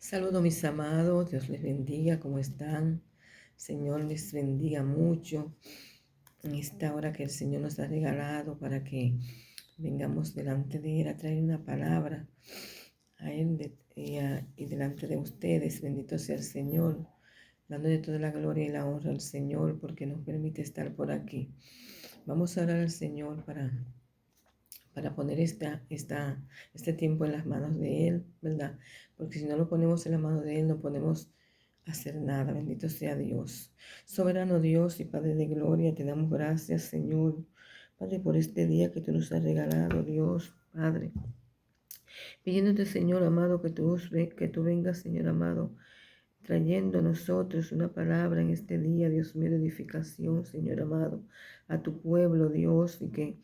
Saludos mis amados, Dios les bendiga, ¿cómo están? Señor les bendiga mucho en esta hora que el Señor nos ha regalado para que vengamos delante de Él a traer una palabra a Él y delante de ustedes. Bendito sea el Señor, dándole toda la gloria y la honra al Señor porque nos permite estar por aquí. Vamos a orar al Señor para poner este tiempo en las manos de Él, ¿verdad? Porque si no lo ponemos en las manos de Él, no podemos hacer nada. Bendito sea Dios. Soberano Dios y Padre de gloria, te damos gracias, Señor. Padre, por este día que tú nos has regalado, Dios, Padre. Pidiéndote, Señor amado, que tú vengas, Señor amado, trayendo a nosotros una palabra en este día, Dios mío, de edificación, Señor amado, a tu pueblo, Dios, y que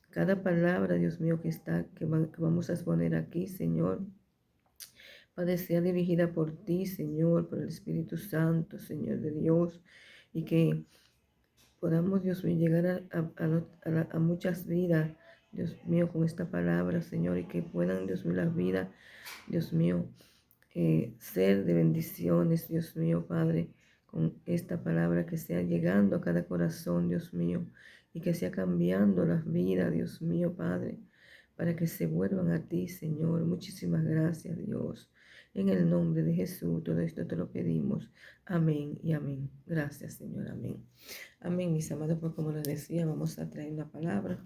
cada palabra, Dios mío, que vamos a exponer aquí, Señor, Padre, sea dirigida por ti, Señor, por el Espíritu Santo, Señor de Dios, y que podamos, Dios mío, llegar a muchas vidas, Dios mío, con esta palabra, Señor, y que puedan, Dios mío, las vidas, Dios mío, ser de bendiciones, Dios mío, Padre, con esta palabra que sea llegando a cada corazón, Dios mío, y que sea cambiando las vidas, Dios mío, Padre, para que se vuelvan a ti, Señor. Muchísimas gracias, Dios. En el nombre de Jesús, todo esto te lo pedimos. Amén y amén. Gracias, Señor. Amén. Amén, mis amados, pues como les decía, vamos a traer una palabra.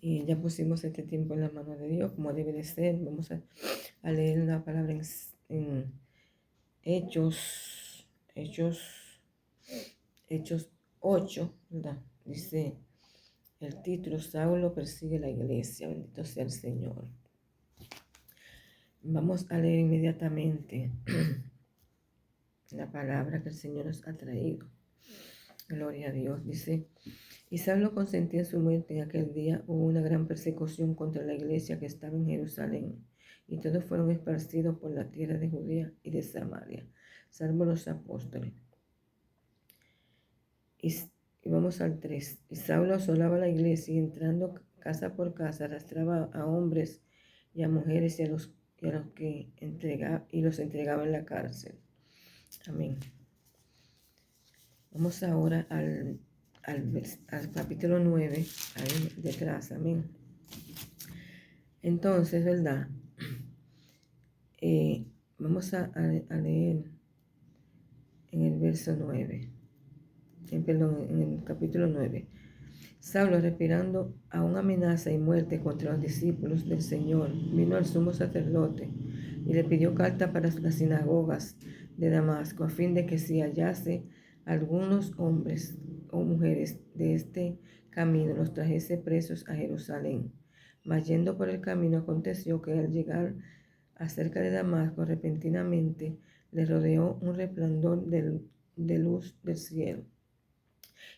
Y ya pusimos este tiempo en la mano de Dios, como debe de ser. Vamos a leer una palabra en Hechos 8, ¿verdad? Dice el título: Saulo persigue la iglesia. Bendito sea el Señor. Vamos a leer inmediatamente la palabra que el Señor nos ha traído. Gloria a Dios. Dice: y Saulo consentía en su muerte. En aquel día hubo una gran persecución contra la iglesia que estaba en Jerusalén, y todos fueron esparcidos por la tierra de Judea y de Samaria, salvo los apóstoles. Y vamos al 3. Y Saulo asolaba la iglesia y entrando casa por casa arrastraba a hombres y a mujeres y a los que los entregaba en la cárcel. Amén. Vamos ahora al capítulo 9, ahí detrás. Amén. Entonces, ¿verdad? Vamos a leer en el verso 9. En el capítulo 9. Saulo, respirando aún amenaza y muerte contra los discípulos del Señor, vino al sumo sacerdote y le pidió carta para las sinagogas de Damasco, a fin de que si hallase algunos hombres o mujeres de este camino, los trajese presos a Jerusalén. Mas yendo por el camino, aconteció que al llegar acerca de Damasco, repentinamente le rodeó un resplandor de luz del cielo.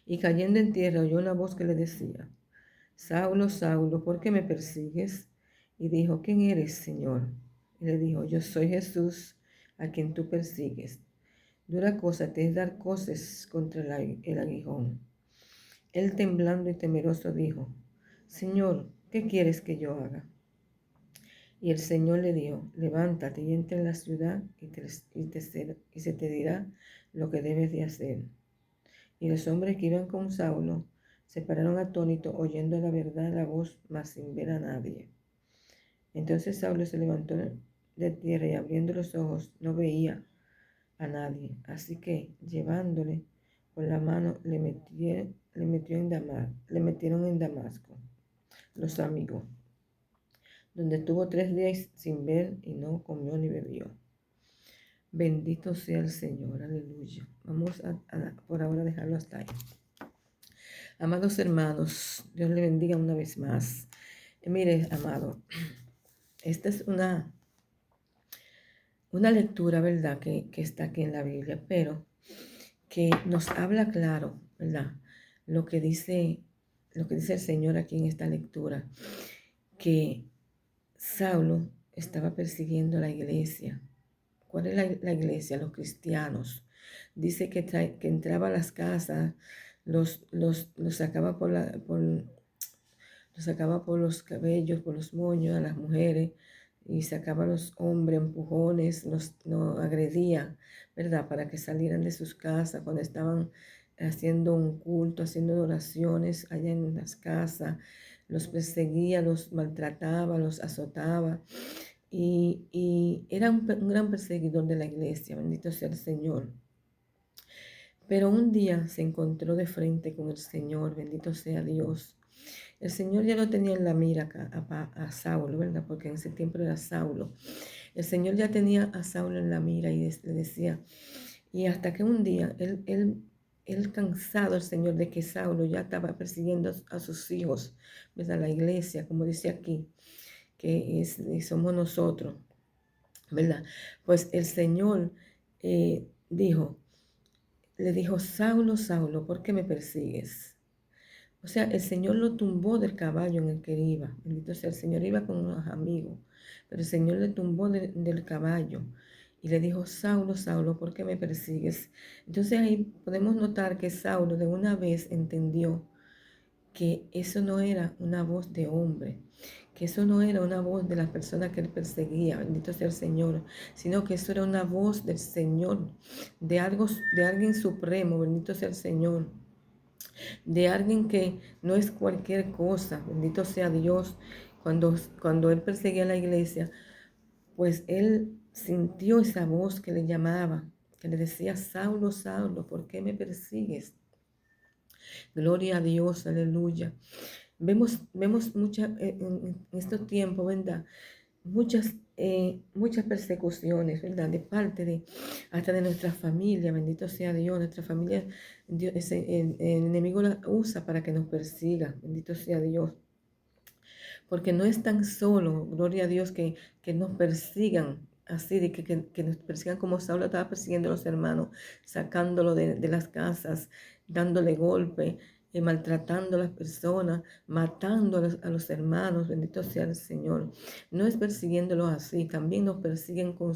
Y cayendo en tierra oyó una voz que le decía: Saulo, Saulo, ¿por qué me persigues? Y dijo: ¿quién eres, Señor? Y le dijo: yo soy Jesús, a quien tú persigues. Dura cosa te es dar coces contra el aguijón. Él, temblando y temeroso, dijo: Señor, ¿qué quieres que yo haga? Y el Señor le dijo: levántate y entra en la ciudad y se te dirá lo que debes de hacer. Y los hombres que iban con Saulo se pararon atónitos, oyendo la verdad la voz, mas sin ver a nadie. Entonces Saulo se levantó de tierra y abriendo los ojos no veía a nadie. Así que, llevándole por la mano, le metieron en Damasco los amigos, donde estuvo 3 días sin ver y no comió ni bebió. Bendito sea el Señor, aleluya. Vamos a por ahora dejarlo hasta ahí. Amados hermanos, Dios le bendiga una vez más. Mire, amado, esta es una lectura, ¿verdad? Que está aquí en la Biblia, pero que nos habla claro, ¿verdad? Lo que dice el Señor aquí en esta lectura, que Saulo estaba persiguiendo a la iglesia. ¿Cuál es la iglesia? Los cristianos. Dice que entraba a las casas, los sacaba los sacaba por los cabellos, por los moños a las mujeres, y sacaba a los hombres, empujones, los agredía, ¿verdad? Para que salieran de sus casas cuando estaban haciendo un culto, haciendo oraciones allá en las casas, los perseguía, los maltrataba, los azotaba y era un gran perseguidor de la iglesia, bendito sea el Señor. Pero un día se encontró de frente con el Señor, bendito sea Dios. El Señor ya lo tenía en la mira acá, a Saulo, ¿verdad? Porque en ese tiempo era Saulo. El Señor ya tenía a Saulo en la mira y le decía, y hasta que un día él cansado, el Señor, de que Saulo ya estaba persiguiendo a sus hijos, ¿verdad? La iglesia, como dice aquí, somos nosotros, ¿verdad? Pues el Señor le dijo, Saulo, Saulo, ¿por qué me persigues? O sea, el Señor lo tumbó del caballo en el que iba. Bendito sea, el Señor iba con unos amigos, pero el Señor le tumbó del caballo y le dijo, Saulo, Saulo, ¿por qué me persigues? Entonces ahí podemos notar que Saulo de una vez entendió que eso no era una voz de hombre, que eso no era una voz de las personas que él perseguía, bendito sea el Señor, sino que eso era una voz del Señor, de alguien supremo, bendito sea el Señor, de alguien que no es cualquier cosa, bendito sea Dios. Cuando él perseguía a la iglesia, pues él sintió esa voz que le llamaba, que le decía, Saulo, Saulo, ¿por qué me persigues? Gloria a Dios, aleluya. Vemos en estos tiempos, ¿verdad? Muchas persecuciones, ¿verdad? De parte hasta de nuestra familia, bendito sea Dios, nuestra familia, Dios, el enemigo la usa para que nos persiga, bendito sea Dios. Porque no es tan solo, gloria a Dios, que nos persigan así, que nos persigan como Saulo estaba persiguiendo a los hermanos, sacándolo de las casas, dándole golpe, maltratando a las personas, matando a los hermanos, bendito sea el Señor. No es persiguiéndolos así, también nos persiguen con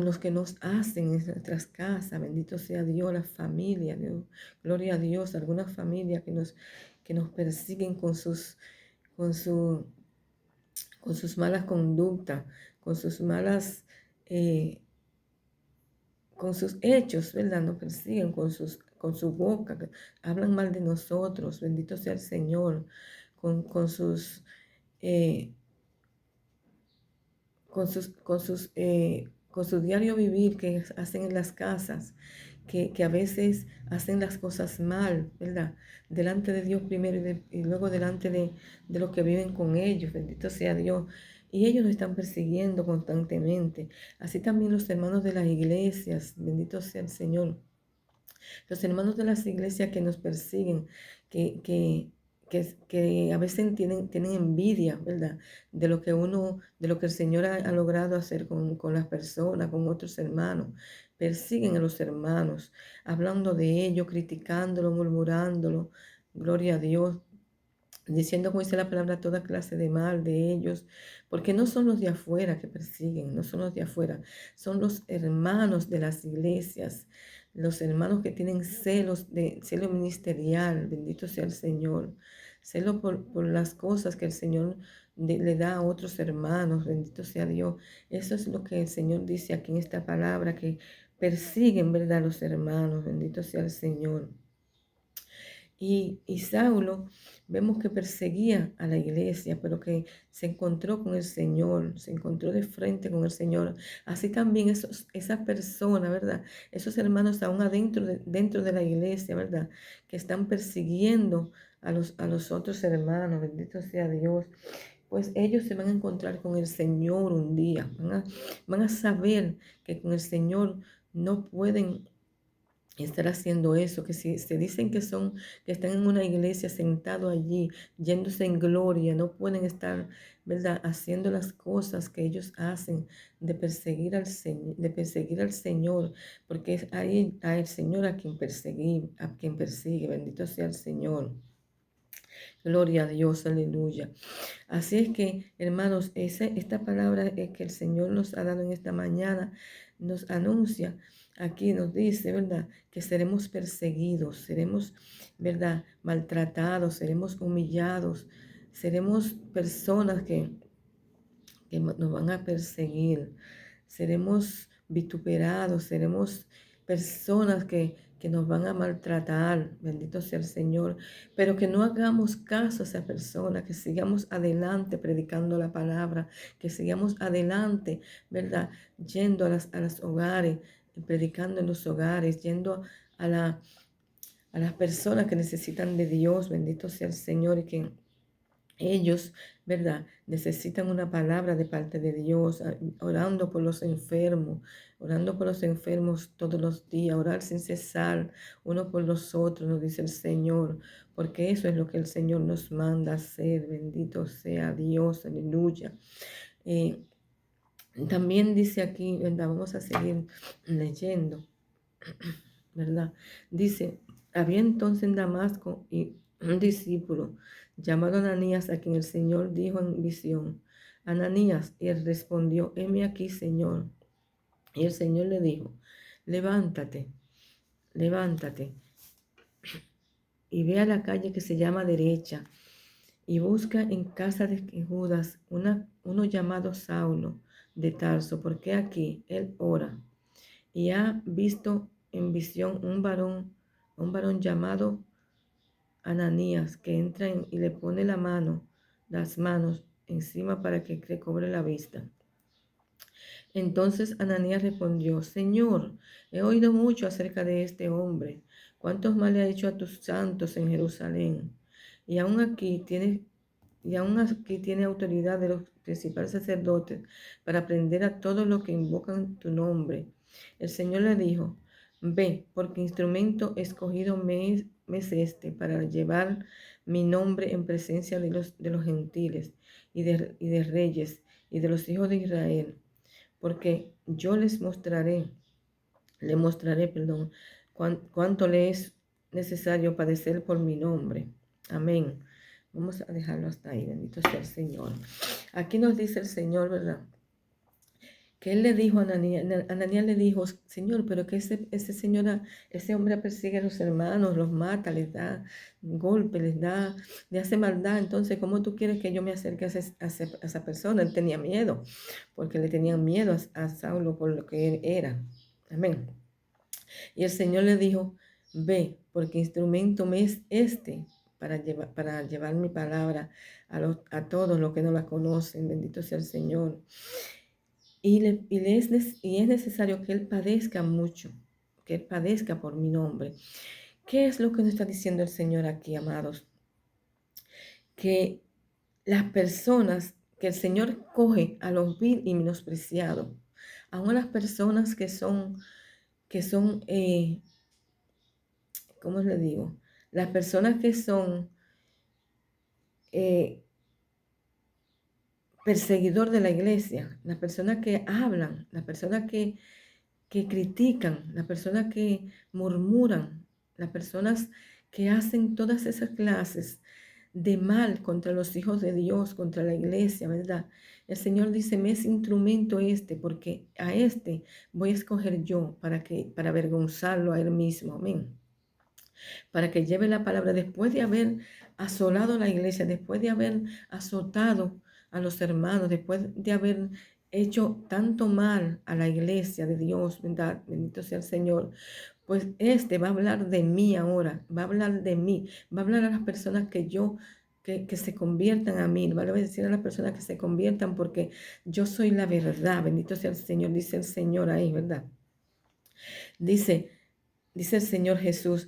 los que nos hacen en nuestras casas, bendito sea Dios, la familia, Dios, gloria a Dios, algunas familias que nos persiguen con su, con sus malas conductas, con sus malas, eh, con sus hechos, ¿verdad? Nos persiguen con su boca, que hablan mal de nosotros, bendito sea el Señor, con sus, eh, con su diario vivir que hacen en las casas, que a veces hacen las cosas mal, ¿verdad? Delante de Dios primero y luego delante de los que viven con ellos, bendito sea Dios. Y ellos nos están persiguiendo constantemente. Así también los hermanos de las iglesias, bendito sea el Señor. Los hermanos de las iglesias que nos persiguen, que, que, que a veces tienen envidia, ¿verdad? De lo que el Señor ha logrado hacer con las personas, con otros hermanos. Persiguen a los hermanos, hablando de ellos, criticándolo, murmurándolo. Gloria a Dios, diciendo, como dice la palabra, toda clase de mal de ellos, porque no son los de afuera que persiguen, no son los de afuera, son los hermanos de las iglesias, los hermanos que tienen celo ministerial, bendito sea el Señor, celo por las cosas que el Señor le da a otros hermanos, bendito sea Dios. Eso es lo que el Señor dice aquí en esta palabra, que persiguen, ¿verdad?, a los hermanos, bendito sea el Señor. Y Saulo vemos que perseguía a la iglesia, pero que se encontró con el Señor, se encontró de frente con el Señor. Así también esas personas, ¿verdad? Esos hermanos aún dentro de la iglesia, ¿verdad? Que están persiguiendo a los otros hermanos, bendito sea Dios. Pues ellos se van a encontrar con el Señor un día, van a saber que con el Señor no pueden estar haciendo eso, que si se dicen que están en una iglesia sentado allí, yéndose en gloria, no pueden estar, ¿verdad?, haciendo las cosas que ellos hacen de perseguir al Señor, porque es a el Señor a quien persigue, bendito sea el Señor. Gloria a Dios, aleluya. Así es que, hermanos, esta palabra que el Señor nos ha dado en esta mañana nos anuncia, aquí nos dice, ¿verdad?, que seremos perseguidos, seremos, ¿verdad?, maltratados, seremos humillados, seremos personas que nos van a perseguir, seremos vituperados, seremos personas que nos van a maltratar, bendito sea el Señor, pero que no hagamos caso a esa persona, que sigamos adelante predicando la palabra, que sigamos adelante, ¿verdad? Yendo a los hogares, predicando en los hogares, yendo a a las personas que necesitan de Dios, bendito sea el Señor, y que ellos, ¿verdad? Necesitan una palabra de parte de Dios, orando por los enfermos todos los días, orar sin cesar, uno por los otros, nos dice el Señor, porque eso es lo que el Señor nos manda hacer, bendito sea Dios, aleluya. Eh, También dice aquí, ¿verdad? Vamos a seguir leyendo, ¿verdad? Dice, había entonces en Damasco y un discípulo llamado Ananías, a quien el Señor dijo en visión, Ananías, y él respondió, heme aquí, Señor. Y el Señor le dijo, levántate, levántate, y ve a la calle que se llama derecha, y busca en casa de Judas uno llamado Saulo de Tarso, porque aquí él ora, y ha visto en visión un varón llamado Ananías, que entra y le pone las manos encima para que recobre la vista. Entonces Ananías respondió, Señor, he oído mucho acerca de este hombre, cuántos mal le ha hecho a tus santos en Jerusalén, y aún aquí tiene autoridad de los principales sacerdotes para prender a todos los que invocan tu nombre. El Señor le dijo, ve, porque instrumento escogido me es este para llevar mi nombre en presencia de los gentiles y de reyes y de los hijos de Israel, porque yo le mostraré, cuánto le es necesario padecer por mi nombre. Amén. Vamos a dejarlo hasta ahí, bendito sea el Señor. Aquí nos dice el Señor, ¿verdad? Que él le dijo a Ananías le dijo, Señor, pero que ese hombre persigue a los hermanos, los mata, les da golpes, le hace maldad. Entonces, ¿cómo tú quieres que yo me acerque a esa persona? Él tenía miedo, porque le tenían miedo a Saulo por lo que él era. Amén. Y el Señor le dijo, ve, porque instrumento me es este para llevar mi palabra a todos los que no la conocen. Bendito sea el Señor. Y es necesario que Él padezca mucho, que Él padezca por mi nombre. ¿Qué es lo que nos está diciendo el Señor aquí, amados? Que las personas que el Señor coge a los vil y menospreciados, aún a las personas ¿cómo le digo? Las personas que son eh, perseguidor de la iglesia, las personas que hablan, las personas que critican, las personas que murmuran, las personas que hacen todas esas clases de mal contra los hijos de Dios, contra la iglesia, ¿verdad? El Señor dice, me es instrumento este, porque a este voy a escoger yo para avergonzarlo a él mismo, amén. Para que lleve la palabra después de haber asolado la iglesia, después de haber azotado a los hermanos, después de haber hecho tanto mal a la iglesia de Dios, ¿verdad? Bendito sea el Señor. Pues este va a hablar de mí ahora, va a hablar de mí, va a hablar a las personas que se conviertan a mí, va a decir a las personas que se conviertan porque yo soy la verdad, bendito sea el Señor, dice el Señor ahí, ¿verdad? Dice el Señor Jesús,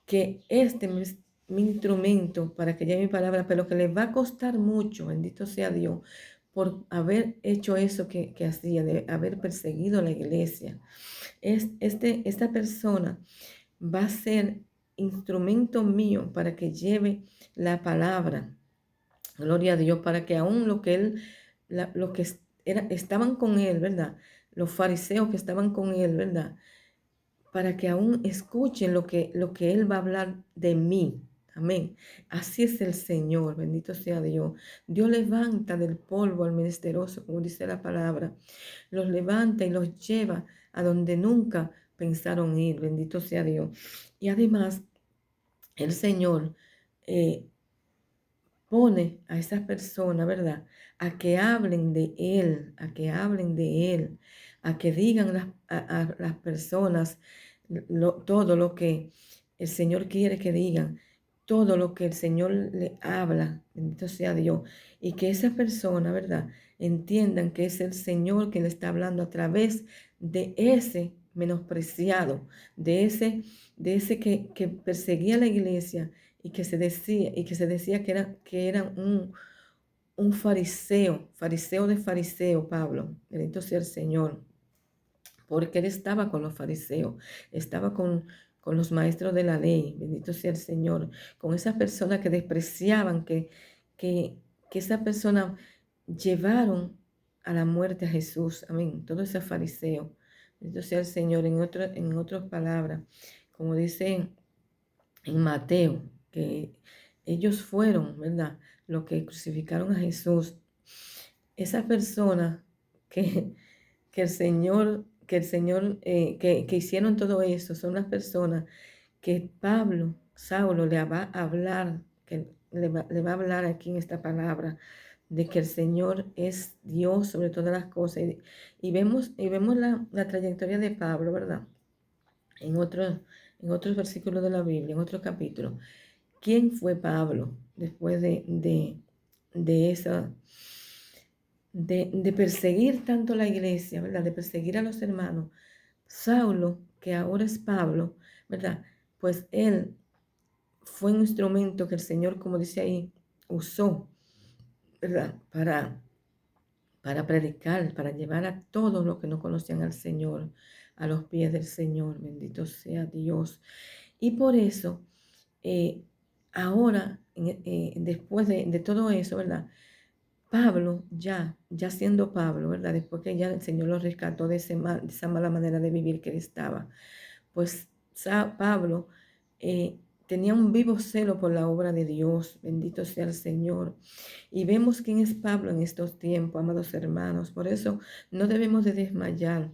que este es mi instrumento para que lleve mi palabra, pero que le va a costar mucho, bendito sea Dios, por haber hecho eso que hacía, de haber perseguido a la iglesia. Esta persona va a ser instrumento mío para que lleve la palabra, gloria a Dios, para que aún lo que estaban con él, ¿verdad? Los fariseos que estaban con él, ¿verdad? Para que aún escuchen lo que Él va a hablar de mí. Amén. Así es el Señor, bendito sea Dios. Dios levanta del polvo al menesteroso, como dice la palabra. Los levanta y los lleva a donde nunca pensaron ir, bendito sea Dios. Y además, el Señor pone a esas personas, ¿verdad? a que hablen de Él, a que hablen de Él, a que digan a las personas todo lo que el Señor quiere que digan, todo lo que el Señor le habla, bendito sea Dios, y que esa persona, ¿verdad?, entiendan que es el Señor que le está hablando a través de ese menospreciado, de ese que perseguía la iglesia y que se decía que era un fariseo, fariseo de fariseo, Pablo, bendito sea el Señor, porque él estaba con los fariseos, estaba con los maestros de la ley, bendito sea el Señor, con esas personas que despreciaban, que, que esa persona llevaron a la muerte a Jesús, amén, todo ese fariseo, bendito sea el Señor, en otras palabras, como dice en Mateo, que ellos fueron, ¿verdad?, los que crucificaron a Jesús. Esa persona que, que el Señor, que hicieron todo eso, son las personas que Pablo, Saulo, le va a hablar, que le va a hablar aquí en esta palabra, de que el Señor es Dios sobre todas las cosas. Y vemos la trayectoria de Pablo, ¿verdad? En otros versículos de la Biblia, en otro capítulo. ¿Quién fue Pablo después de esa, de perseguir tanto la iglesia, ¿verdad? De perseguir a los hermanos? Saulo, que ahora es Pablo, ¿verdad? Pues él fue un instrumento que el Señor, como dice ahí, usó, ¿verdad? Para predicar, para llevar a todos los que no conocían al Señor, a los pies del Señor. Bendito sea Dios. Y por eso, ahora, después de todo eso, ¿verdad? Pablo, ya siendo Pablo, ¿verdad? Después que ya el Señor lo rescató de esa mala manera de vivir que él estaba, pues Pablo tenía un vivo celo por la obra de Dios, bendito sea el Señor. Y vemos quién es Pablo en estos tiempos, amados hermanos. Por eso no debemos de desmayar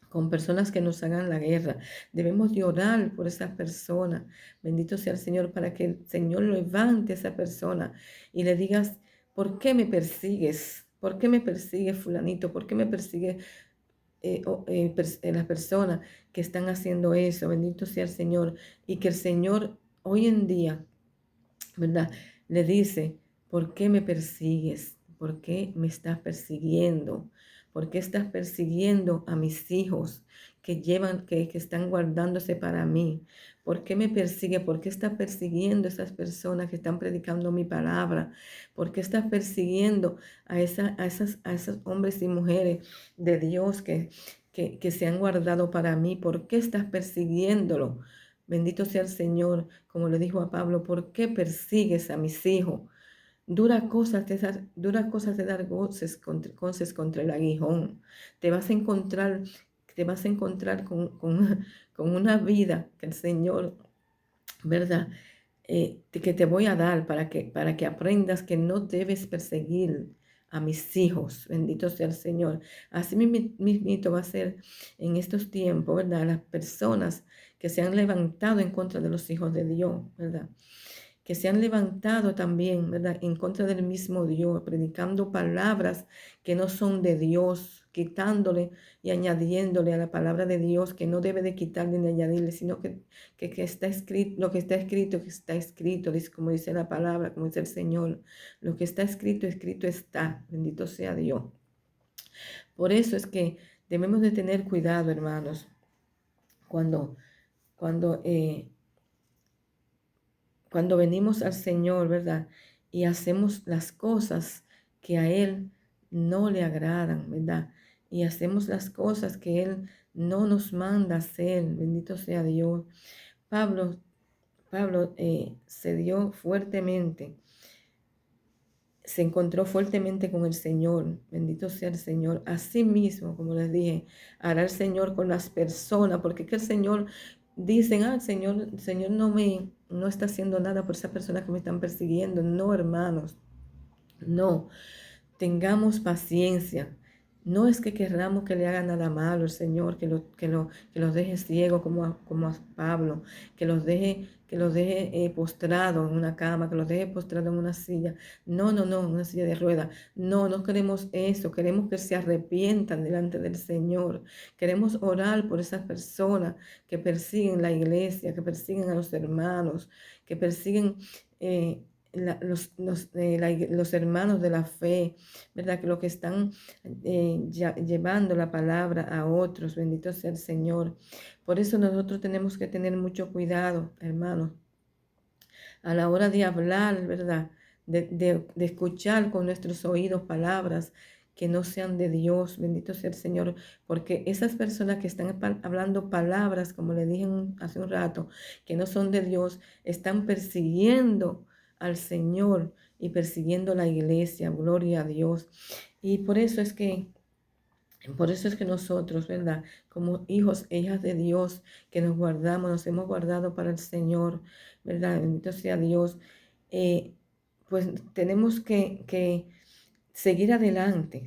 con personas que nos hagan la guerra. Debemos de orar por esa persona. Bendito sea el Señor para que el Señor levante a esa persona y le digas, ¿por qué me persigues? ¿Por qué me persigue fulanito? ¿Por qué me persigue las personas que están haciendo eso? Bendito sea el Señor. Y que el Señor hoy en día, ¿verdad?, le dice, ¿por qué me persigues? ¿Por qué me estás persiguiendo? ¿Por qué estás persiguiendo a mis hijos que están guardándose para mí? ¿Por qué me persigue? ¿Por qué estás persiguiendo a esas personas que están predicando mi palabra? ¿Por qué estás persiguiendo a esos hombres y mujeres de Dios que se han guardado para mí? ¿Por qué estás persiguiéndolo? Bendito sea el Señor, como le dijo a Pablo, ¿por qué persigues a mis hijos? Dura cosas de dar goces contra el aguijón. Te vas a encontrar, te vas a encontrar con una vida que el Señor, ¿verdad?, que te voy a dar para que aprendas que no debes perseguir a mis hijos. Bendito sea el Señor. Así mismito va a ser en estos tiempos, ¿verdad? Las personas que se han levantado en contra de los hijos de Dios, ¿verdad?, que se han levantado también, ¿verdad?, en contra del mismo Dios, predicando palabras que no son de Dios, quitándole y añadiéndole a la palabra de Dios, que no debe de quitarle ni añadirle, sino que está escrito, lo que está escrito, dice, como dice la palabra, como dice el Señor, lo que está escrito, escrito está, bendito sea Dios. Por eso es que debemos de tener cuidado, hermanos, cuando, cuando cuando venimos al Señor, ¿verdad? Y hacemos las cosas que a Él no le agradan, ¿verdad? Y hacemos las cosas que Él no nos manda hacer. Bendito sea Dios. Pablo, se dio fuertemente, se encontró fuertemente con el Señor. Bendito sea el Señor. Así mismo, como les dije, hará el Señor con las personas, porque es que el Señor, dicen, el Señor no está haciendo nada por esas personas que me están persiguiendo. No, hermanos, no. Tengamos paciencia. No es que querramos que le haga nada malo el Señor, que los deje ciego como a Pablo, que los deje postrado en una cama, que los deje postrado en una silla. No, no, no, en una silla de ruedas. No, no queremos eso. Queremos que se arrepientan delante del Señor. Queremos orar por esas personas que persiguen la iglesia, que persiguen a los hermanos, que persiguen los hermanos de la fe, ¿verdad? Que lo que están llevando la palabra a otros, bendito sea el Señor. Por eso nosotros tenemos que tener mucho cuidado, hermanos, a la hora de hablar, ¿verdad? De escuchar con nuestros oídos palabras que no sean de Dios, bendito sea el Señor, porque esas personas que están hablando palabras, como le dije hace un rato, que no son de Dios, están persiguiendo al Señor y persiguiendo la iglesia, gloria a Dios. Y por eso es que nosotros, ¿verdad? Como hijos e hijas de Dios, que nos guardamos, nos hemos guardado para el Señor, ¿verdad? Bendito sea Dios. eh, pues tenemos que seguir adelante.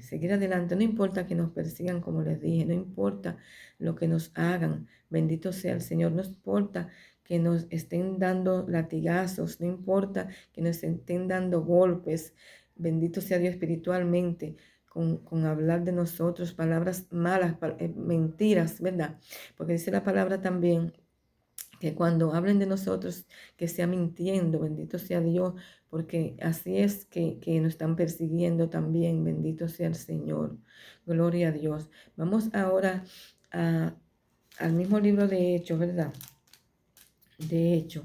No importa que nos persigan, como les dije, no importa lo que nos hagan. Bendito sea el Señor. No importa que nos estén dando latigazos, no importa que nos estén dando golpes. Bendito sea Dios espiritualmente. Con hablar de nosotros, palabras malas, mentiras, ¿verdad? Porque dice la palabra también que cuando hablen de nosotros, que sea mintiendo, bendito sea Dios, porque así es que nos están persiguiendo también, bendito sea el Señor, gloria a Dios. Vamos ahora al mismo libro de Hechos, ¿verdad? De Hechos,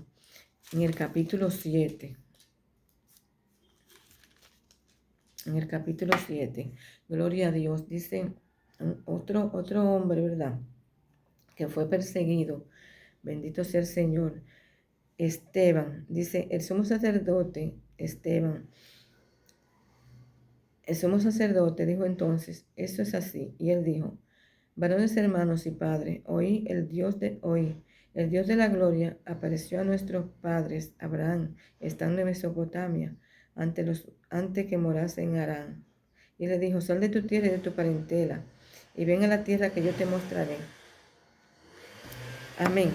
en el capítulo 7. En el capítulo 7, gloria a Dios, dice otro hombre, ¿verdad? Que fue perseguido, bendito sea el Señor. Esteban, dice, el sumo sacerdote, Esteban, el sumo sacerdote dijo entonces, eso es así. Y él dijo, varones hermanos y padres, hoy el Dios de la gloria apareció a nuestros padres, Abraham, estando en Mesopotamia, antes que morase en Harán. Y le dijo, sal de tu tierra y de tu parentela, y ven a la tierra que yo te mostraré. Amén.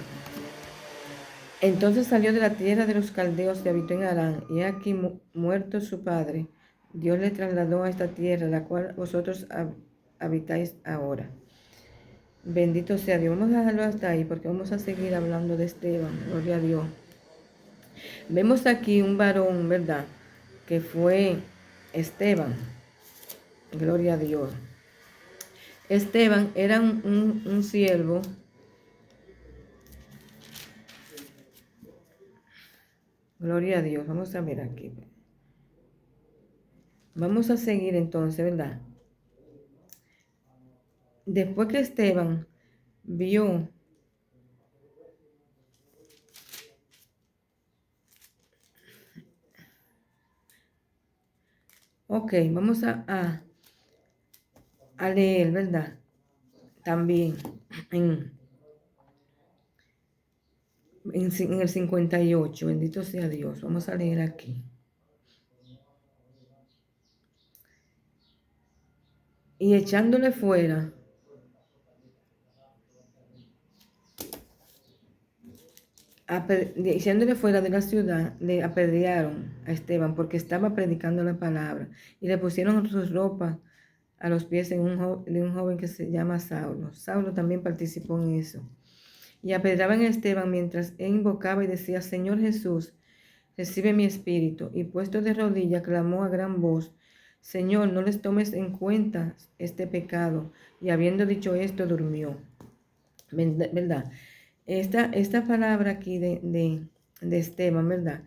Entonces salió de la tierra de los caldeos y habitó en Harán, y aquí muerto su padre, Dios le trasladó a esta tierra, la cual vosotros habitáis ahora. Bendito sea Dios. Vamos a dejarlo hasta ahí porque vamos a seguir hablando de Esteban, gloria a Dios. Vemos aquí un varón, ¿verdad? Que fue Esteban, gloria a Dios. Esteban era un siervo. Gloria a Dios. Vamos a ver aquí. Vamos a seguir entonces, ¿verdad? Después que Esteban vio vamos a leer, ¿verdad? También en el 58, bendito sea Dios. Vamos a leer aquí. Y echándole fuera, de la ciudad, le apedrearon a Esteban porque estaba predicando la palabra y le pusieron sus ropas a los pies de un joven que se llama Saulo. Saulo también participó en eso. Y apedreaban a Esteban mientras él invocaba y decía, Señor Jesús, recibe mi espíritu. Y puesto de rodillas, clamó a gran voz, Señor, no les tomes en cuenta este pecado. Y habiendo dicho esto, durmió. ¿Verdad? Esta palabra aquí de Esteban, ¿verdad?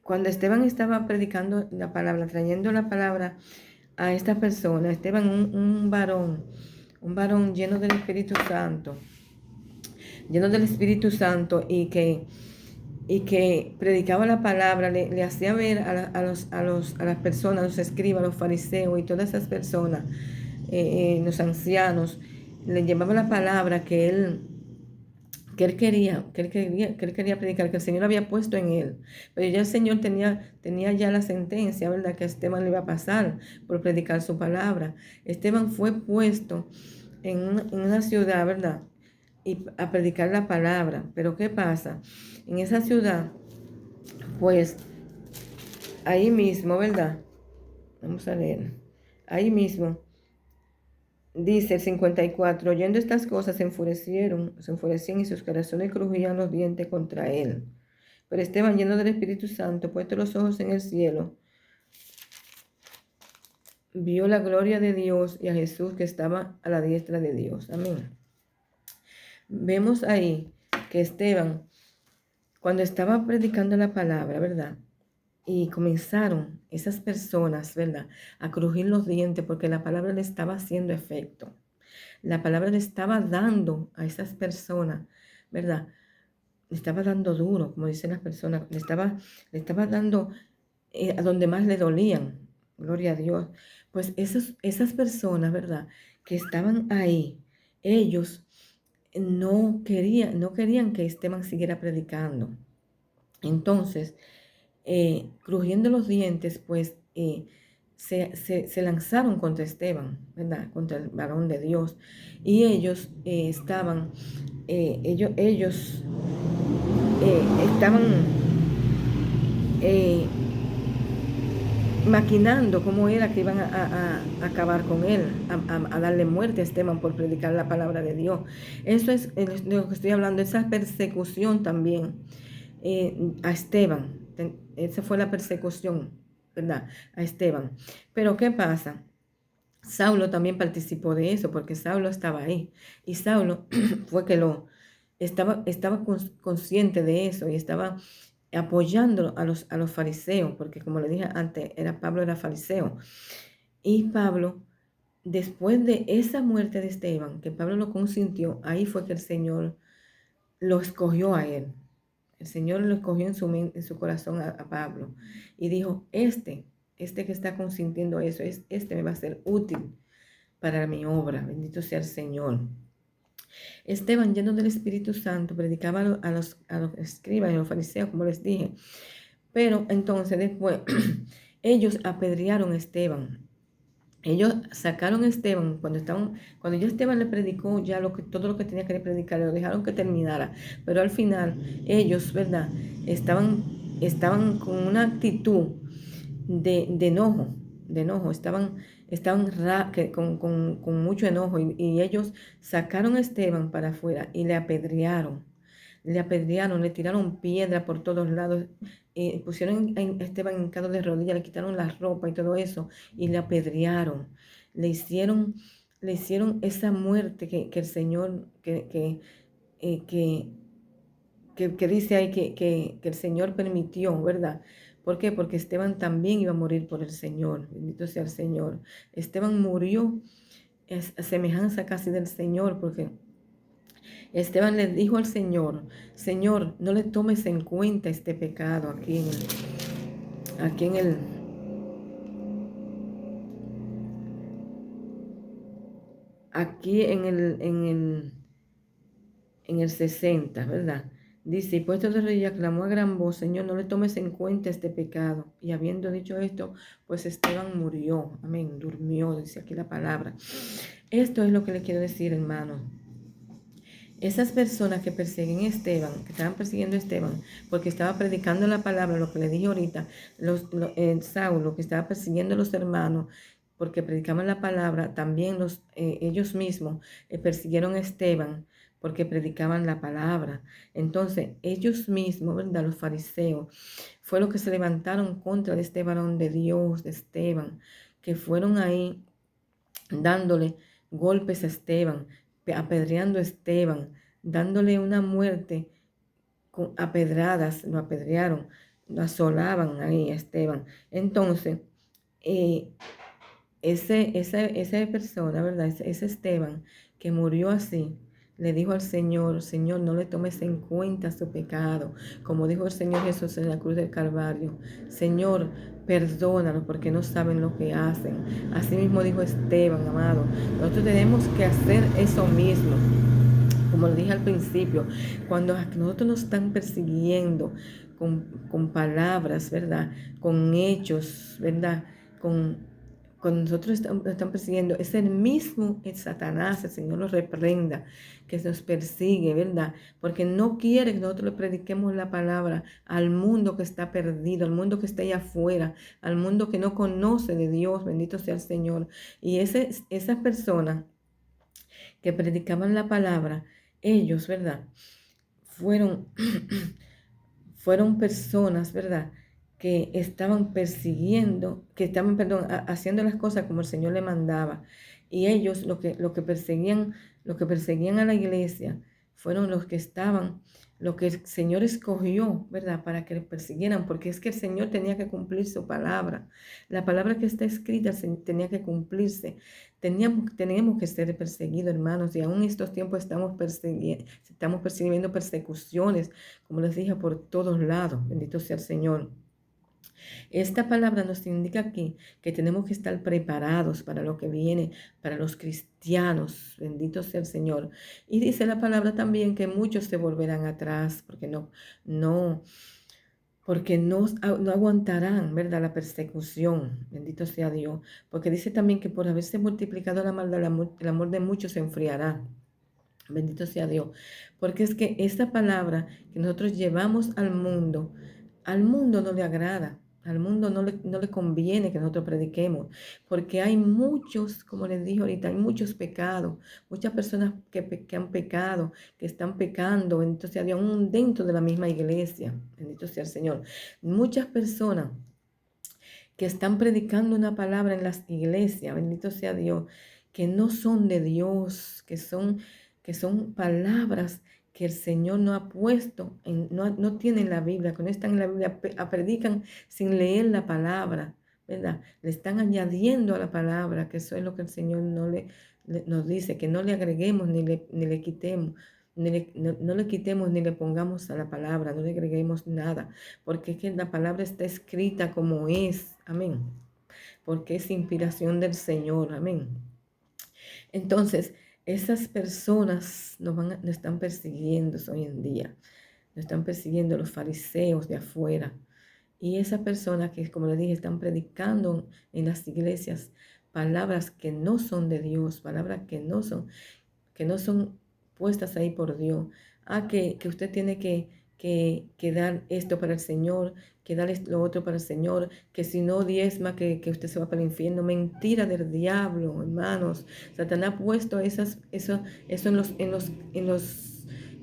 Cuando Esteban estaba predicando la palabra, trayendo la palabra a esta persona, Esteban, un varón lleno del Espíritu Santo, y que predicaba la palabra, le hacía ver a las personas, a los escribas, a los fariseos y todas esas personas, los ancianos, le llevaba la palabra que él que él quería predicar, que el Señor había puesto en él. Pero ya el Señor tenía ya la sentencia, ¿verdad? Que a Esteban le iba a pasar por predicar su palabra. Esteban fue puesto en una ciudad, ¿verdad? Y a predicar la palabra. Pero ¿qué pasa? En esa ciudad, pues, ahí mismo, ¿verdad? Vamos a leer. Ahí mismo. Dice el 54, oyendo estas cosas se enfurecían y sus corazones crujían los dientes contra él. Pero Esteban, lleno del Espíritu Santo, puesto los ojos en el cielo, vio la gloria de Dios y a Jesús que estaba a la diestra de Dios. Amén. Vemos ahí que Esteban, cuando estaba predicando la palabra, ¿verdad? Y comenzaron esas personas, ¿verdad?, a crujir los dientes porque la palabra le estaba haciendo efecto. La palabra le estaba dando a esas personas, ¿verdad? Le estaba dando duro, como dicen las personas, le estaba dando a donde más le dolían, gloria a Dios. Pues esas personas, ¿verdad?, que estaban ahí, ellos no querían que Esteban siguiera predicando. Entonces, crujiendo los dientes, pues se lanzaron contra Esteban, ¿verdad? Contra el varón de Dios. Y ellos estaban eh, maquinando cómo era que iban a acabar con él, a darle muerte a Esteban por predicar la palabra de Dios. Eso es de lo que estoy hablando, esa persecución también a Esteban. Esa fue la persecución, ¿verdad?, a Esteban. Pero ¿qué pasa? Saulo también participó de eso porque Saulo estaba ahí. Y Saulo fue que estaba consciente de eso y estaba apoyando a los fariseos, porque como le dije antes, Pablo era fariseo. Y Pablo, después de esa muerte de Esteban, que Pablo lo consintió, ahí fue que el Señor lo escogió a él. El Señor lo escogió en su corazón a Pablo y dijo, este que está consintiendo eso, este me va a ser útil para mi obra. Bendito sea el Señor. Esteban, lleno del Espíritu Santo, predicaba a los escribas y a los fariseos, como les dije. Pero entonces después ellos apedrearon a Esteban. Ellos sacaron a Esteban cuando ya Esteban le predicó ya todo lo que tenía que predicar, lo dejaron que terminara. Pero al final ellos, ¿verdad?, estaban con una actitud de enojo, estaban con mucho enojo y ellos sacaron a Esteban para afuera y le apedrearon, le tiraron piedra por todos lados, pusieron a Esteban hincado de rodillas, le quitaron la ropa y todo eso y le apedrearon, le hicieron esa muerte que el Señor, que dice ahí que el Señor permitió, ¿verdad? ¿Por qué? Porque Esteban también iba a morir por el Señor. Bendito sea el Señor. Esteban murió a semejanza casi del Señor, porque Esteban le dijo al Señor, Señor, no le tomes en cuenta este pecado aquí en el 60, ¿verdad? Dice, y puesto de rodillas, clamó a gran voz, Señor, no le tomes en cuenta este pecado. Y habiendo dicho esto, pues Esteban murió. Amén, durmió, dice aquí la palabra. Esto es lo que le quiero decir, hermano. Esas personas que persiguen a Esteban, que estaban persiguiendo a Esteban, porque estaba predicando la palabra, lo que le dije ahorita, Saulo, que estaba persiguiendo a los hermanos, porque predicaban la palabra, también ellos mismos persiguieron a Esteban, porque predicaban la palabra. Entonces, ellos mismos, ¿verdad?, los fariseos, fue lo que se levantaron contra de este varón de Dios, de Esteban, que fueron ahí dándole golpes a Esteban, apedreando a Esteban, dándole una muerte a pedradas, lo apedrearon, lo asolaban ahí a Esteban. Entonces, esa persona, ¿verdad? Ese Esteban que murió así, le dijo al Señor, Señor, no le tomes en cuenta su pecado, como dijo el Señor Jesús en la cruz del Calvario. Señor, perdónalo porque no saben lo que hacen. Así mismo dijo Esteban, amado. Nosotros tenemos que hacer eso mismo. como lo dije al principio, cuando a nosotros nos están persiguiendo con palabras, ¿verdad? Con hechos, ¿verdad? Cuando nosotros nos están persiguiendo, es el mismo el Satanás, el Señor nos reprenda, que nos persigue, ¿verdad? Porque no quiere que nosotros le prediquemos la palabra al mundo que está perdido, al mundo que está allá afuera, al mundo que no conoce de Dios, bendito sea el Señor. Y esas personas que predicaban la palabra, ellos, ¿verdad? Fueron, fueron personas, ¿verdad? Que estaban persiguiendo, que estaban, perdón, haciendo las cosas como el Señor le mandaba. Y ellos lo que perseguían a la iglesia, fueron los que estaban, lo que el Señor escogió, ¿verdad? Para que les persiguieran, porque es que el Señor tenía que cumplir su palabra. La palabra que está escrita tenía que cumplirse. Teníamos que ser perseguidos, hermanos, y aún en estos tiempos estamos percibiendo persecuciones, como les dije, por todos lados. Bendito sea el Señor. Esta palabra nos indica aquí que tenemos que estar preparados para lo que viene, para los cristianos. Bendito sea el Señor. Y dice la palabra también que muchos se volverán atrás no, no aguantarán, ¿verdad? La persecución. Bendito sea Dios. Porque dice también que por haberse multiplicado la maldad, el amor de muchos se enfriará. Bendito sea Dios. Porque es que esta palabra que nosotros llevamos al mundo no le agrada. Al mundo no le conviene que nosotros prediquemos, porque hay muchos, como les dije ahorita, hay muchos pecados, muchas personas que han pecado, que están pecando, bendito sea Dios, aún dentro de la misma iglesia, bendito sea el Señor. Muchas personas que están predicando una palabra en las iglesias, bendito sea Dios, que no son de Dios, que son palabras que el Señor no ha puesto, no tienen la Biblia, que no están en la Biblia, predican sin leer la palabra, ¿verdad? Le están añadiendo a la palabra, que eso es lo que el Señor nos dice, que no le agreguemos ni le quitemos. No le quitemos ni le pongamos a la palabra, no le agreguemos nada, porque es que la palabra está escrita como es, amén, porque es inspiración del Señor, amén. Entonces, esas personas nos están persiguiendo hoy en día, nos están persiguiendo los fariseos de afuera, y esas personas que, como les dije, están predicando en las iglesias palabras que no son de Dios, palabras que no son puestas ahí por Dios. Que usted tiene que dar esto para el Señor, que dar lo otro para el Señor, que si no diezma, que usted se va para el infierno. Mentira del diablo, hermanos. Satanás ha puesto eso en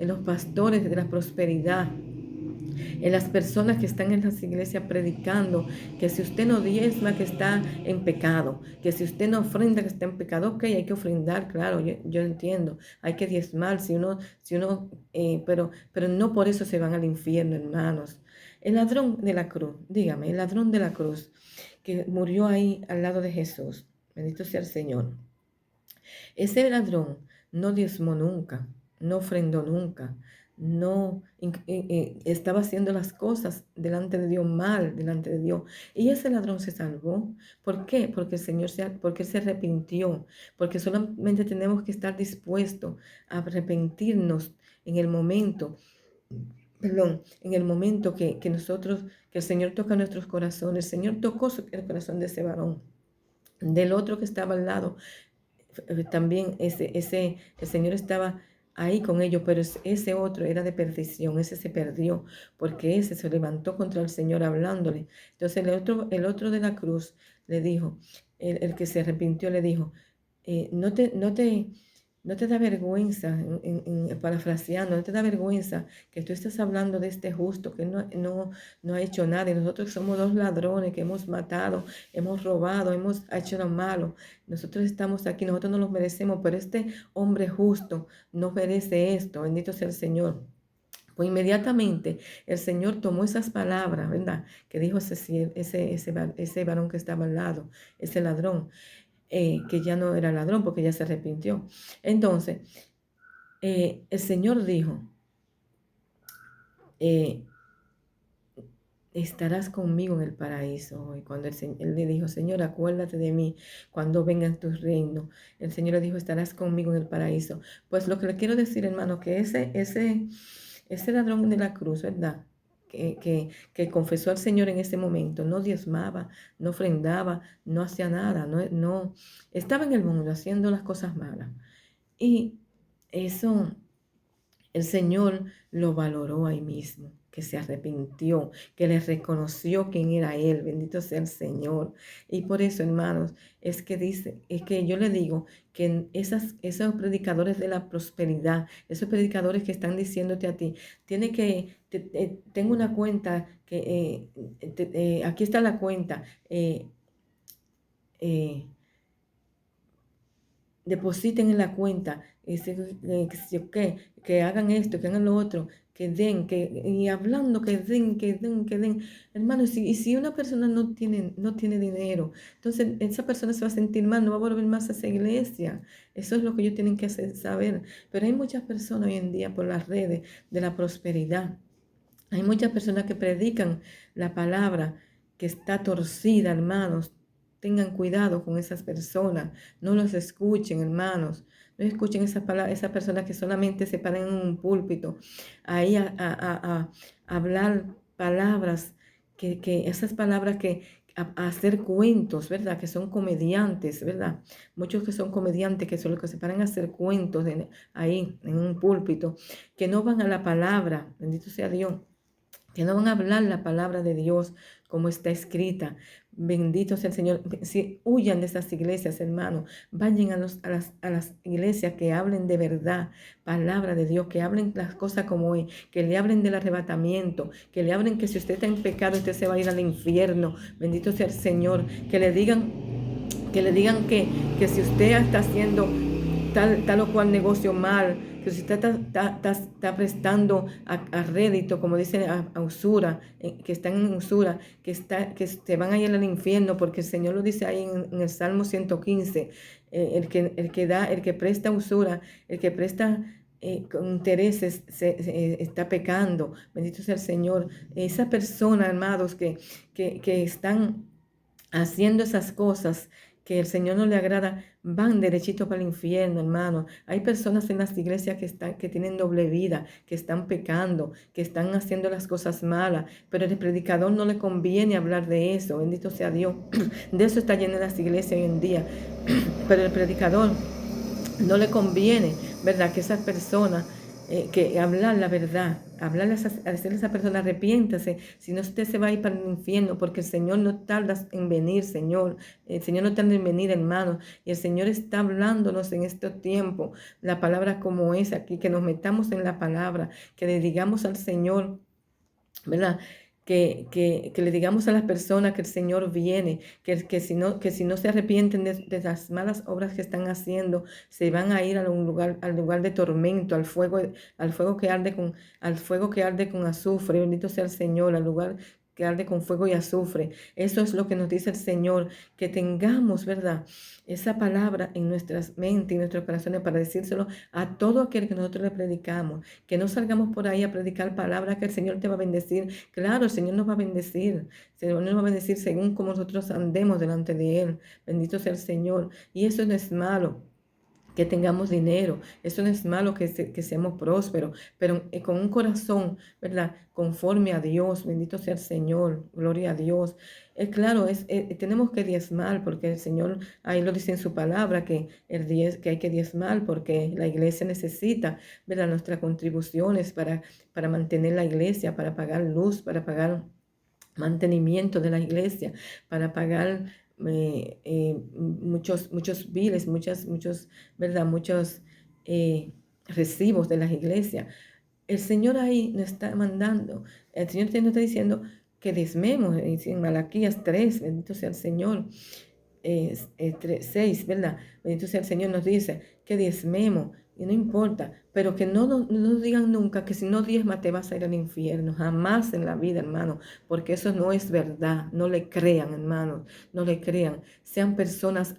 los pastores de la prosperidad, en las personas que están en las iglesias predicando, que si usted no diezma, que está en pecado, que si usted no ofrenda, que está en pecado. Ok, hay que ofrendar, claro, yo entiendo, hay que diezmar, pero no por eso se van al infierno, hermanos. El ladrón de la cruz, dígame, el ladrón de la cruz, que murió ahí al lado de Jesús, bendito sea el Señor. Ese ladrón no diezmó nunca, no ofrendó nunca, no estaba haciendo las cosas delante de Dios mal, delante de Dios. Y ese ladrón se salvó. ¿Por qué? Porque porque se arrepintió, porque solamente tenemos que estar dispuestos a arrepentirnos en el momento. Perdón, en el momento que el Señor toca nuestros corazones. El Señor tocó el corazón de ese varón, del otro que estaba al lado. También el Señor estaba ahí con ellos, pero ese otro era de perdición, ese se perdió, porque ese se levantó contra el Señor hablándole. Entonces el otro de la cruz le dijo, el que se arrepintió le dijo, eh, no te, no te, no te da vergüenza, parafraseando, no te da vergüenza que tú estés hablando de este justo que no ha hecho nada, y nosotros somos dos ladrones que hemos matado, hemos robado, hemos hecho lo malo. Nosotros estamos aquí, nosotros no lo merecemos, pero este hombre justo no merece esto. Bendito sea el Señor. Pues inmediatamente el Señor tomó esas palabras, ¿verdad? Que dijo ese varón que estaba al lado, ese ladrón, que ya no era ladrón porque ya se arrepintió. Entonces, el Señor dijo, eh, estarás conmigo en el paraíso hoy. Cuando él le dijo, Señor, acuérdate de mí cuando venga en tu reino. El Señor le dijo, estarás conmigo en el paraíso. Pues lo que le quiero decir, hermano, que ese ladrón de la cruz, ¿verdad? Que confesó al Señor en ese momento, no diezmaba, no ofrendaba, no hacía nada, no, estaba en el mundo haciendo las cosas malas. Y eso el Señor lo valoró ahí mismo, que se arrepintió, que le reconoció quién era Él. Bendito sea el Señor. Y por eso, hermanos, es que yo le digo que esos predicadores de la prosperidad, esos predicadores que están diciéndote a ti, tengo una cuenta aquí está la cuenta. Eh, Depositen en la cuenta, que hagan esto, que hagan lo otro, que den, y hablando que den, que den, que den. Hermano, y si una persona no tiene dinero, entonces esa persona se va a sentir mal, no va a volver más a esa iglesia. Eso es lo que ellos tienen que saber. Pero hay muchas personas hoy en día por las redes de la prosperidad. Hay muchas personas que predican la palabra que está torcida, hermanos. Tengan cuidado con esas personas. No los escuchen, hermanos. No escuchen esas personas que solamente se paran en un púlpito ahí a hablar palabras, esas palabras a hacer cuentos, ¿verdad? Que son comediantes, ¿verdad? Muchos que son comediantes, que son los que se paran a hacer cuentos ahí en un púlpito, que no van a la palabra, bendito sea Dios, que no van a hablar la palabra de Dios como está escrita. Bendito sea el Señor. Si huyan de esas iglesias, hermanos, vayan a las iglesias que hablen de verdad, palabra de Dios, que hablen las cosas como es, que le hablen del arrebatamiento, que le hablen que si usted está en pecado, usted se va a ir al infierno. Bendito sea el Señor. Que le digan que si usted está haciendo tal o cual negocio mal, que si usted está prestando a rédito, como dicen, a usura, que están en usura, que se van a ir al infierno, porque el Señor lo dice ahí en el Salmo 115, el que presta usura, el que presta con intereses, está pecando. Bendito sea el Señor. Esa persona, amados, que están haciendo esas cosas que el Señor no le agrada, van derechito para el infierno, hermano. Hay personas en las iglesias que tienen doble vida, que están pecando, que están haciendo las cosas malas, pero el predicador no le conviene hablar de eso. Bendito sea Dios. De eso está llena las iglesias hoy en día. Pero el predicador no le conviene, ¿verdad? Que esas personas, que hablar la verdad, a decirle a esa persona, arrepiéntase, si no usted se va a ir para el infierno, porque el Señor no tarda en venir, Señor. El Señor no tarda en venir, hermano. Y el Señor está hablándonos en este tiempo, la palabra como es aquí, que nos metamos en la palabra, que le digamos al Señor, ¿verdad? Que le digamos a las personas que el Señor viene, que si no se arrepienten de las malas obras que están haciendo, se van a ir al lugar de tormento, al fuego que arde con azufre. Bendito sea el Señor, al lugar que arde con fuego y azufre. Eso es lo que nos dice el Señor, que tengamos, ¿verdad? Esa palabra en nuestras mentes y nuestros corazones para decírselo a todo aquel que nosotros le predicamos. Que no salgamos por ahí a predicar palabras que el Señor te va a bendecir. Claro, el Señor nos va a bendecir. El Señor nos va a bendecir según como nosotros andemos delante de Él. Bendito sea el Señor. Y eso no es malo, que tengamos dinero. Eso no es malo, que seamos prósperos, pero con un corazón, ¿verdad? Conforme a Dios. Bendito sea el Señor. Gloria a Dios. Claro, tenemos que diezmar, porque el Señor ahí lo dice en su palabra, que hay que diezmar, porque la iglesia necesita, ¿verdad? Nuestras contribuciones para mantener la iglesia, para pagar luz, para pagar mantenimiento de la iglesia, para pagar muchos biles, ¿verdad? Muchos recibos de las iglesias. El Señor ahí nos está mandando, el Señor nos está diciendo que diezmemos, en Malaquías 3, bendito sea el Señor, 6, ¿verdad? Bendito sea el Señor, nos dice que diezmemos, y no importa, pero que no nos digan nunca que si no diezma te vas a ir al infierno, jamás en la vida, hermano, porque eso no es verdad. No le crean, hermanos, no le crean. Sean personas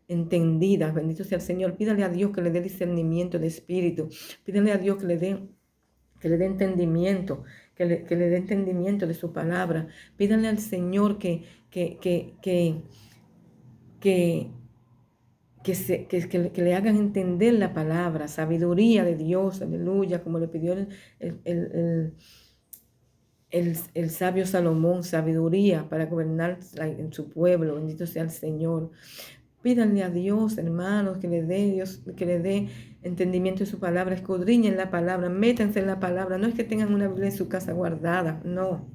entendidas, bendito sea el Señor. Pídale a Dios que le dé discernimiento de espíritu, pídale a Dios que le dé entendimiento, que le dé entendimiento de su palabra. Pídanle al Señor que le hagan entender la palabra, sabiduría de Dios, aleluya, como le pidió el, el, el sabio Salomón, sabiduría para gobernar en su pueblo. Bendito sea el Señor. Pídanle a Dios, hermanos, que le dé Dios, que le dé entendimiento de su palabra, escudriñen la palabra, métanse en la palabra. No es que tengan una Biblia en su casa guardada, no.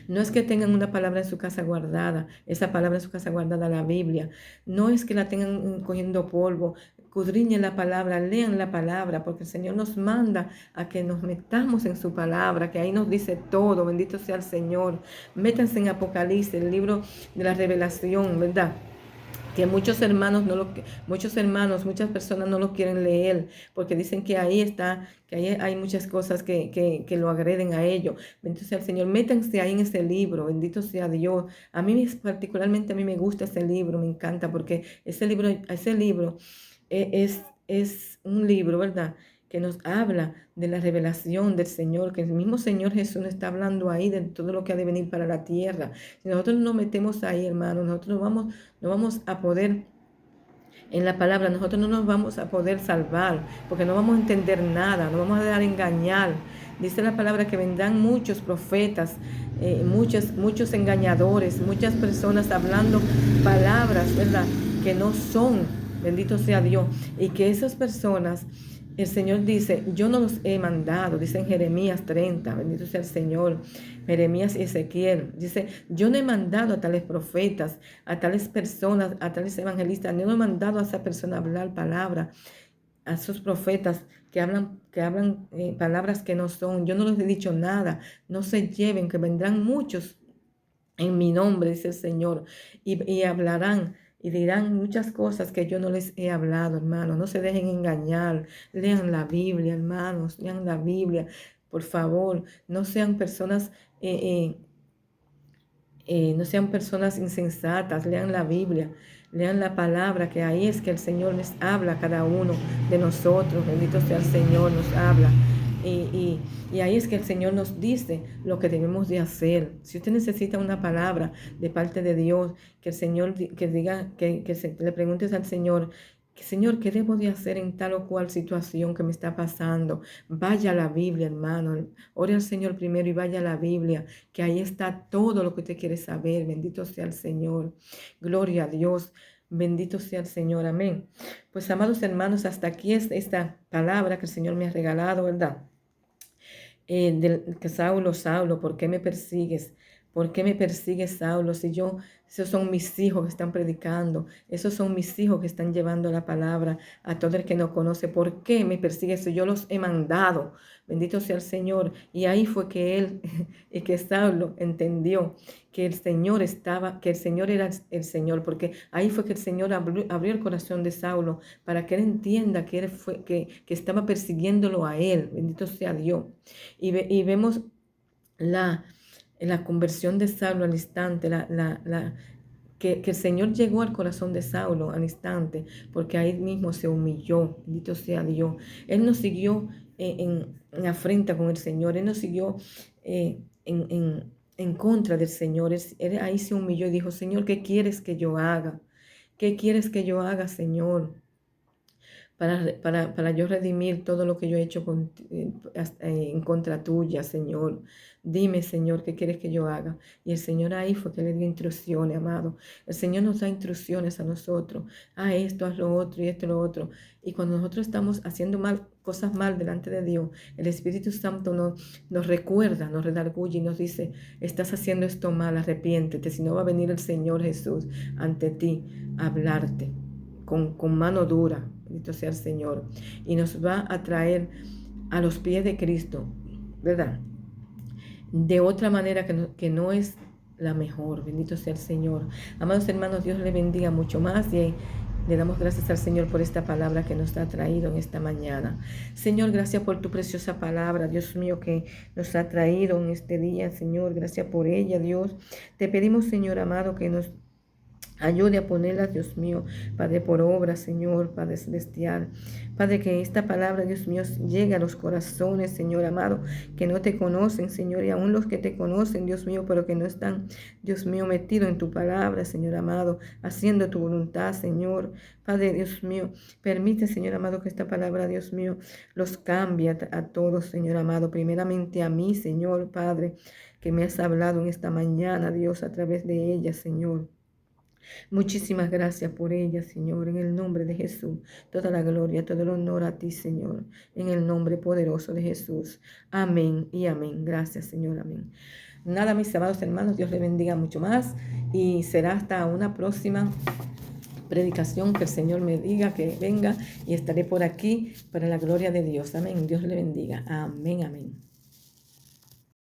No es que tengan una palabra en su casa guardada, esa palabra en su casa guardada, la Biblia. No es que la tengan cogiendo polvo. Escudriñen la palabra, lean la palabra, porque el Señor nos manda a que nos metamos en su palabra, que ahí nos dice todo. Bendito sea el Señor. Métanse en Apocalipsis, el libro de la revelación, ¿verdad? Que muchos hermanos muchas personas no lo quieren leer porque dicen que ahí está, que ahí hay muchas cosas que lo agreden a ellos. Bendito sea el Señor, métanse ahí en ese libro, bendito sea Dios. Particularmente a mí me gusta ese libro, me encanta porque ese libro es un libro, ¿verdad? Que nos habla de la revelación del Señor, que el mismo Señor Jesús nos está hablando ahí de todo lo que ha de venir para la tierra. Si nosotros nos metemos ahí, hermanos, nosotros no vamos a poder, en la palabra, nosotros no nos vamos a poder salvar, porque no vamos a entender nada, no vamos a dejar engañar. Dice la palabra que vendrán muchos profetas, muchos engañadores, muchas personas hablando palabras, ¿verdad? Que no son. Bendito sea Dios. Y que esas personas, el Señor dice, yo no los he mandado, dice en Jeremías 30, bendito sea el Señor. Jeremías y Ezequiel, dice, yo no he mandado a tales profetas, a tales personas, a tales evangelistas, no he mandado a esa persona a hablar palabra, a esos profetas que hablan palabras que no son. Yo no les he dicho nada, no se lleven, que vendrán muchos en mi nombre, dice el Señor, y hablarán y dirán muchas cosas que yo no les he hablado, hermanos. No se dejen engañar. Lean la Biblia, hermanos. Lean la Biblia. Por favor, no sean personas, no sean personas insensatas. Lean la Biblia. Lean la palabra, que ahí es que el Señor les habla a cada uno de nosotros. Bendito sea el Señor, nos habla. Y ahí es que el Señor nos dice lo que debemos de hacer. Si usted necesita una palabra de parte de Dios, que el Señor le preguntes al Señor, Señor, ¿qué debo de hacer en tal o cual situación que me está pasando? Vaya a la Biblia, hermano. Ore al Señor primero y vaya a la Biblia, que ahí está todo lo que usted quiere saber. Bendito sea el Señor. Gloria a Dios. Bendito sea el Señor. Amén. Pues, amados hermanos, hasta aquí es esta palabra que el Señor me ha regalado, ¿verdad? Que Saulo, Saulo, ¿por qué me persigues? ¿Por qué me persigues, Saulo? Esos son mis hijos que están predicando, esos son mis hijos que están llevando la palabra a todo el que no conoce. ¿Por qué me persigues? Yo los he mandado. Bendito sea el Señor. Y ahí fue que él y que Saulo entendió que el Señor era el Señor, porque ahí fue que el Señor abrió el corazón de Saulo para que él entienda que estaba persiguiéndolo a él. Bendito sea Dios. Y vemos la conversión de Saulo al instante, que el Señor llegó al corazón de Saulo al instante, porque ahí mismo se humilló. Bendito sea Dios. Él no siguió en afrenta con el Señor, él no siguió en contra del Señor. Él ahí se humilló y dijo, Señor, ¿qué quieres que yo haga? ¿Qué quieres que yo haga, Señor? Para yo redimir todo lo que yo he hecho en contra tuya, Señor. Dime, Señor, ¿qué quieres que yo haga? Y el Señor ahí fue que le dio instrucciones, amado. El Señor nos da instrucciones a nosotros. Haz esto, haz lo otro y esto, lo otro. Y cuando nosotros estamos haciendo cosas mal delante de Dios, el Espíritu Santo nos recuerda, nos redarguye y nos dice, estás haciendo esto mal, arrepiéntete, si no va a venir el Señor Jesús ante ti a hablarte con mano dura. Bendito sea el Señor. Y nos va a traer a los pies de Cristo, ¿verdad? De otra manera que no es la mejor. Bendito sea el Señor. Amados hermanos, Dios les bendiga mucho más y le damos gracias al Señor por esta palabra que nos ha traído en esta mañana. Señor, gracias por tu preciosa palabra, Dios mío, que nos ha traído en este día, Señor. Gracias por ella, Dios. Te pedimos, Señor amado, que nos Ayude a ponerlas, Dios mío, Padre, por obra, Señor, Padre celestial. Padre, que esta palabra, Dios mío, llegue a los corazones, Señor amado, que no te conocen, Señor, y aún los que te conocen, Dios mío, pero que no están, Dios mío, metidos en tu palabra, Señor amado, haciendo tu voluntad, Señor. Padre, Dios mío, permite, Señor amado, que esta palabra, Dios mío, los cambie a todos, Señor amado, primeramente a mí, Señor, Padre, que me has hablado en esta mañana, Dios, a través de ella, Señor. Muchísimas gracias por ella, Señor, en el nombre de Jesús. Toda la gloria, todo el honor a ti, Señor, en el nombre poderoso de Jesús. Amén y amén. Gracias, Señor, amén. Nada, mis amados hermanos, Dios les bendiga mucho más y será hasta una próxima predicación que el Señor me diga que venga y estaré por aquí para la gloria de Dios. Amén. Dios le bendiga. Amén, amén.